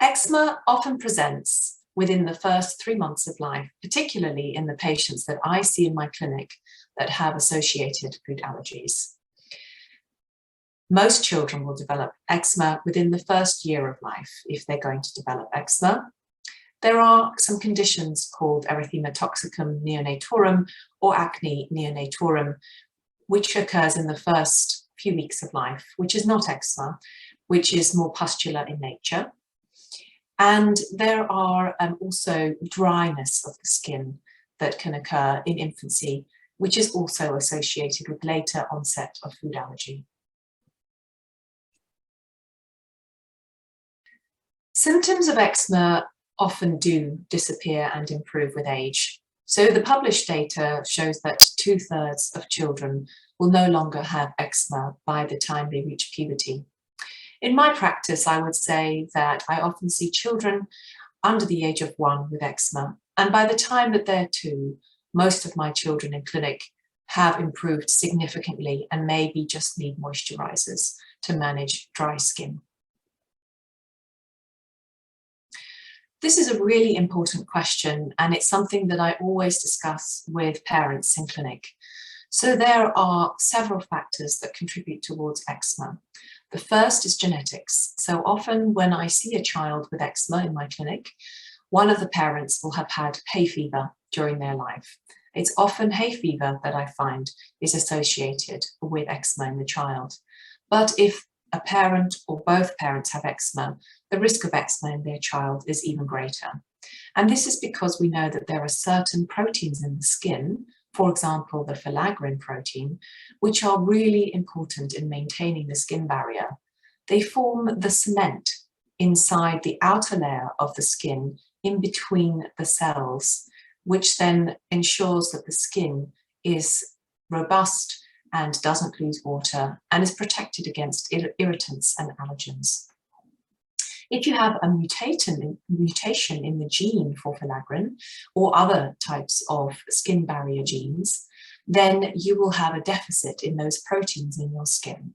Eczema often presents within the first 3 months of life, particularly in the patients that I see in my clinic that have associated food allergies. Most children will develop eczema within the first year of life if they're going to develop eczema. There are some conditions called erythema toxicum neonatorum or acne neonatorum, which occurs in the first few weeks of life, which is not eczema, which is more pustular in nature. And there are also dryness of the skin that can occur in infancy, which is also associated with later onset of food allergy. Symptoms of eczema often do disappear and improve with age. So the published data shows that 2/3 of children will no longer have eczema by the time they reach puberty. In my practice, I would say that I often see children under the age of 1 with eczema, and by the time that they're 2, most of my children in clinic have improved significantly and maybe just need moisturizers to manage dry skin. This is a really important question, and it's something that I always discuss with parents in clinic. So there are several factors that contribute towards eczema. The first is genetics. So often when I see a child with eczema in my clinic, one of the parents will have had hay fever during their life. It's often hay fever that I find is associated with eczema in the child. But if a parent or both parents have eczema, the risk of eczema in their child is even greater. And this is because we know that there are certain proteins in the skin, for example, the filaggrin protein, which are really important in maintaining the skin barrier. They form the cement inside the outer layer of the skin in between the cells, which then ensures that the skin is robust and doesn't lose water and is protected against irritants and allergens. If you have a mutation in the gene for filaggrin or other types of skin barrier genes, then you will have a deficit in those proteins in your skin.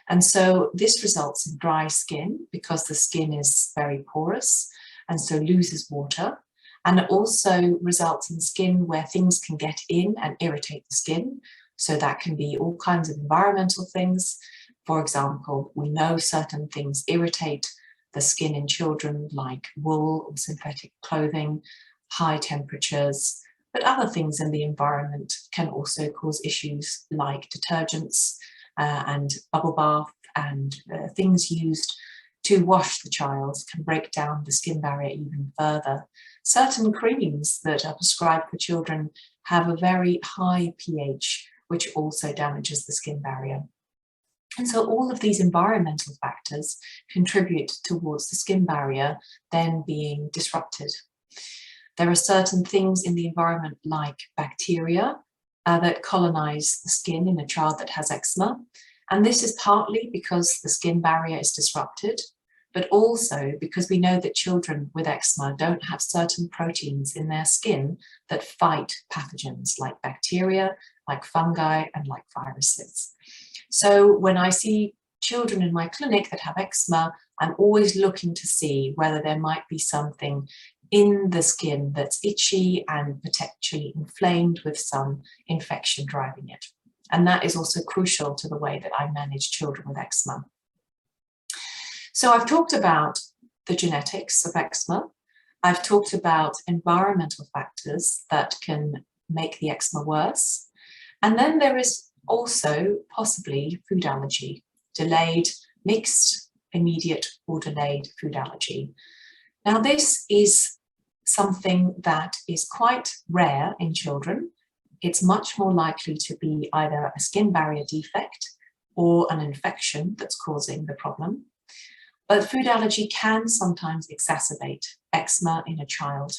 And so this results in dry skin because the skin is very porous and so loses water. And it also results in skin where things can get in and irritate the skin. So that can be all kinds of environmental things. For example, we know certain things irritate the skin in children like wool or synthetic clothing, high temperatures, but other things in the environment can also cause issues like detergents and bubble bath and things used to wash the child can break down the skin barrier even further. Certain creams that are prescribed for children have a very high pH, which also damages the skin barrier. And so all of these environmental factors contribute towards the skin barrier then being disrupted. There are certain things in the environment like bacteria that colonize the skin in a child that has eczema. And this is partly because the skin barrier is disrupted, but also because we know that children with eczema don't have certain proteins in their skin that fight pathogens like bacteria, like fungi, and like viruses. So when I see children in my clinic that have eczema, I'm always looking to see whether there might be something in the skin that's itchy and potentially inflamed with some infection driving it. And that is also crucial to the way that I manage children with eczema. So I've talked about the genetics of eczema. I've talked about environmental factors that can make the eczema worse. And then there is also possibly food allergy, delayed, mixed, immediate or delayed food allergy. Now this is something that is quite rare in children. It's much more likely to be either a skin barrier defect or an infection that's causing the problem. But food allergy can sometimes exacerbate eczema in a child.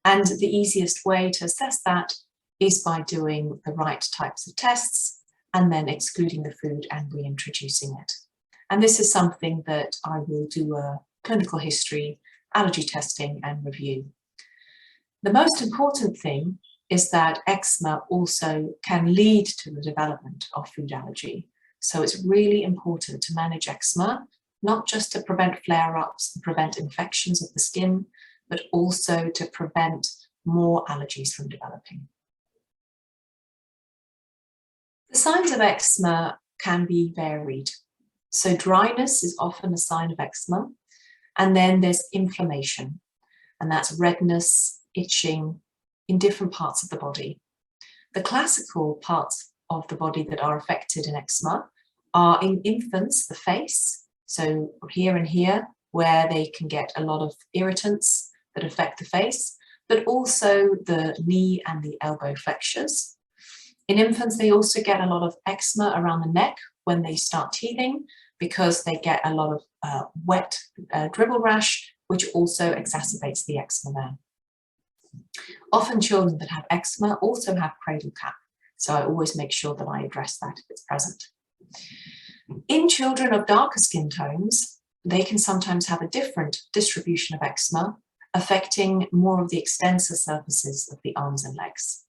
And the easiest way to assess that is by doing the right types of tests and then excluding the food and reintroducing it. And this is something that I will do a clinical history, allergy testing and review. The most important thing is that eczema also can lead to the development of food allergy. So it's really important to manage eczema not just to prevent flare-ups and prevent infections of the skin, but also to prevent more allergies from developing. The signs of eczema can be varied. So dryness is often a sign of eczema, and then there's inflammation, and that's redness, itching in different parts of the body. The classical parts of the body that are affected in eczema are in infants, the face, so here and here, where they can get a lot of irritants that affect the face, but also the knee and the elbow flexures. In infants, they also get a lot of eczema around the neck when they start teething, because they get a lot of wet dribble rash, which also exacerbates the eczema there. Often children that have eczema also have cradle cap, so I always make sure that I address that if it's present. In children of darker skin tones, they can sometimes have a different distribution of eczema, affecting more of the extensor surfaces of the arms and legs.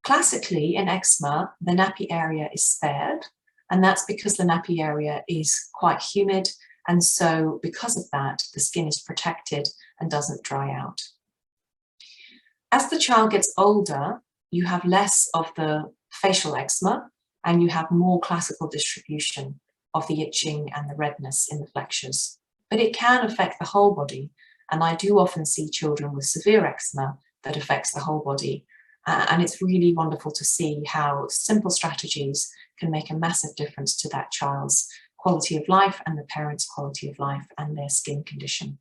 Classically, in eczema, the nappy area is spared, and that's because the nappy area is quite humid, and so because of that, the skin is protected and doesn't dry out. As the child gets older, you have less of the facial eczema, and you have more classical distribution of the itching and the redness in the flexures. But it can affect the whole body, and I do often see children with severe eczema that affects the whole body. And it's really wonderful to see how simple strategies can make a massive difference to that child's quality of life and the parent's quality of life and their skin condition.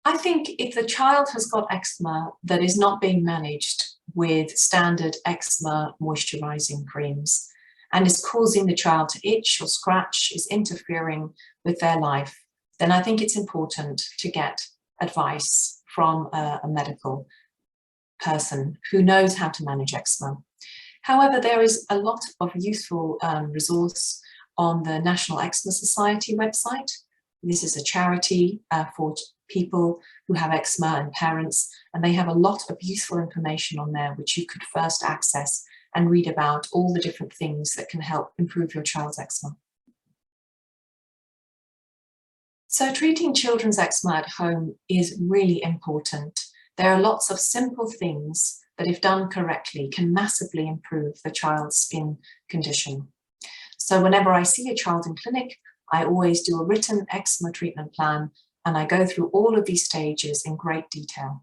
I think if the child has got eczema that is not being managed with standard eczema moisturizing creams and is causing the child to itch or scratch, is interfering with their life, then I think it's important to get advice from a medical person who knows how to manage eczema. However, there is a lot of useful resource on the National Eczema Society website. This is a charity for people who have eczema and parents, and they have a lot of useful information on there which you could first access and read about all the different things that can help improve your child's eczema. So treating children's eczema at home is really important. There are lots of simple things that, if done correctly, can massively improve the child's skin condition. So whenever I see a child in clinic, I always do a written eczema treatment plan, and I go through all of these stages in great detail.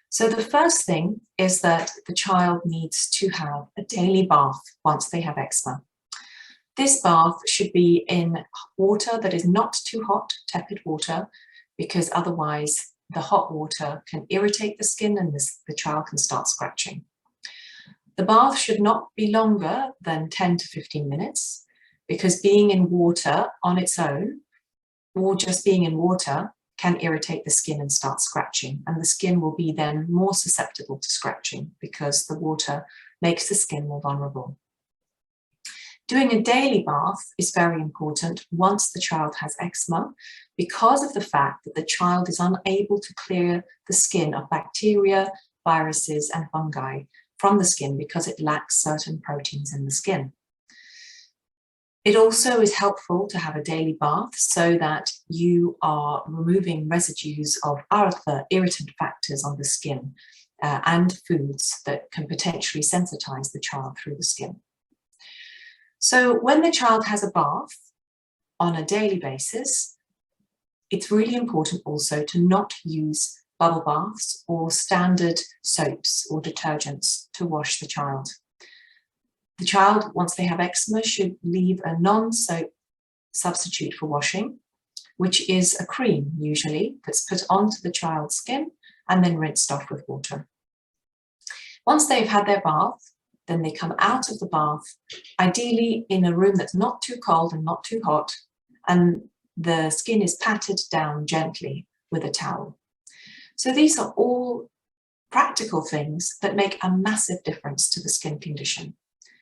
So the first thing is that the child needs to have a daily bath once they have eczema. This bath should be in water that is not too hot, tepid water, because otherwise the hot water can irritate the skin and the child can start scratching. The bath should not be longer than 10 to 15 minutes, because being in water on its own, or just being in water, can irritate the skin and start scratching, and the skin will be then more susceptible to scratching because the water makes the skin more vulnerable. Doing a daily bath is very important once the child has eczema, because of the fact that the child is unable to clear the skin of bacteria, viruses, and fungi from the skin because it lacks certain proteins in the skin. It also is helpful to have a daily bath so that you are removing residues of other irritant factors on the skin and foods that can potentially sensitize the child through the skin. So when the child has a bath on a daily basis, it's really important also to not use bubble baths or standard soaps or detergents to wash the child. The child, once they have eczema, should leave a non-soap substitute for washing, which is a cream usually that's put onto the child's skin and then rinsed off with water. Once they've had their bath, then they come out of the bath, ideally in a room that's not too cold and not too hot, and the skin is patted down gently with a towel. So these are all practical things that make a massive difference to the skin condition.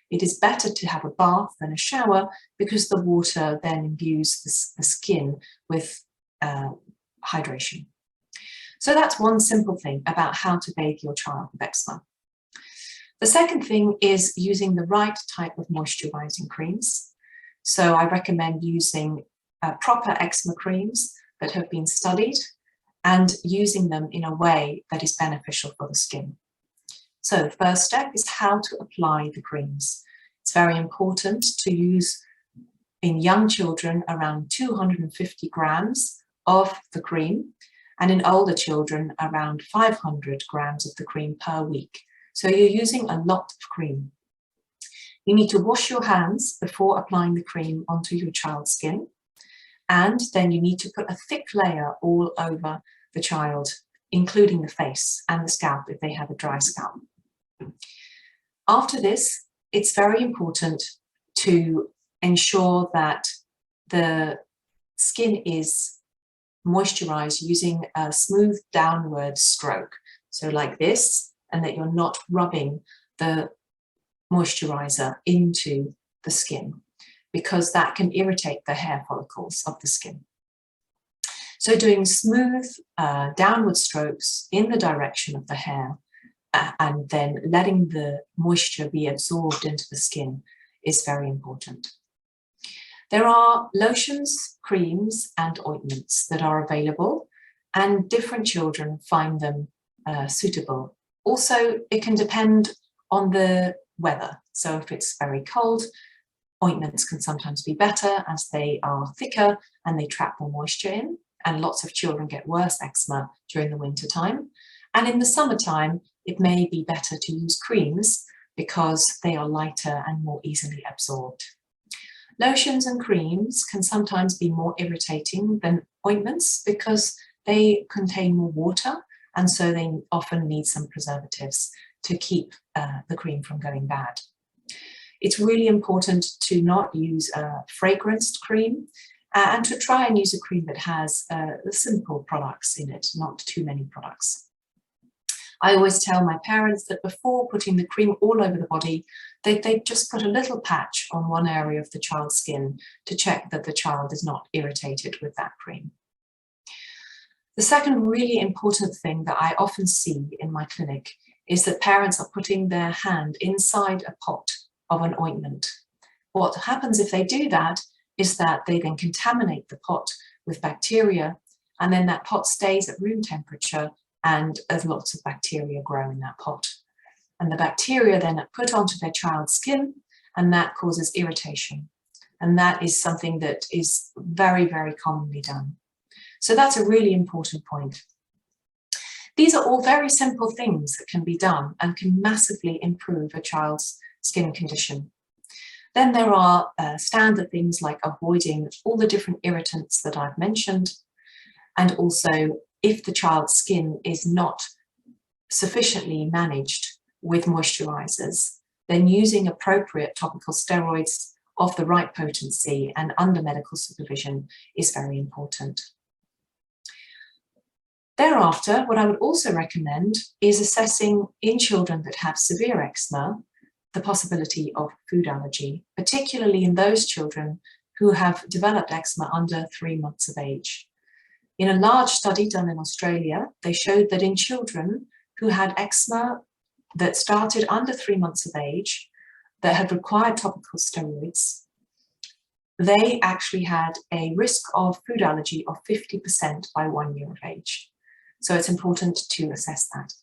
It is better to have a bath than a shower because the water then imbues the skin with hydration. So that's one simple thing about how to bathe your child with eczema. The second thing is using the right type of moisturizing creams. So I recommend using proper eczema creams that have been studied and using them in a way that is beneficial for the skin. So the first step is how to apply the creams. It's very important to use in young children around 250 grams of the cream, and in older children around 500 grams of the cream per week. So you're using a lot of cream. You need to wash your hands before applying the cream onto your child's skin, and then you need to put a thick layer all over the child, including the face and the scalp if they have a dry scalp. After this, it's very important to ensure that the skin is moisturized using a smooth downward stroke, so like this, and that you're not rubbing the moisturizer into the skin, because that can irritate the hair follicles of the skin. So doing smooth downward strokes in the direction of the hair and then letting the moisture be absorbed into the skin is very important. There are lotions, creams and ointments that are available, and different children find them suitable. Also, it can depend on the weather. So if it's very cold, ointments can sometimes be better as they are thicker and they trap more moisture in, and lots of children get worse eczema during the winter time. And in the summertime, it may be better to use creams because they are lighter and more easily absorbed. Lotions and creams can sometimes be more irritating than ointments because they contain more water, and so they often need some preservatives to keep the cream from going bad. It's really important to not use a fragranced cream and to try and use a cream that has simple products in it, not too many products. I always tell my parents that before putting the cream all over the body, they just put a little patch on one area of the child's skin to check that the child is not irritated with that cream. The second really important thing that I often see in my clinic is that parents are putting their hand inside a pot of an ointment. What happens if they do that is that they then contaminate the pot with bacteria, and then that pot stays at room temperature and lots of bacteria grow in that pot. And the bacteria then are put onto their child's skin, and that causes irritation. And that is something that is very, very commonly done. So that's a really important point. These are all very simple things that can be done and can massively improve a child's skin condition. Then there are standard things like avoiding all the different irritants that I've mentioned, and also if the child's skin is not sufficiently managed with moisturizers, then using appropriate topical steroids of the right potency and under medical supervision is very important. Thereafter, what I would also recommend is assessing in children that have severe eczema the possibility of food allergy, particularly in those children who have developed eczema under 3 months of age. In a large study done in Australia, they showed that in children who had eczema that started under 3 months of age, that had required topical steroids, they actually had a risk of food allergy of 50% by 1 year of age. So it's important to assess that.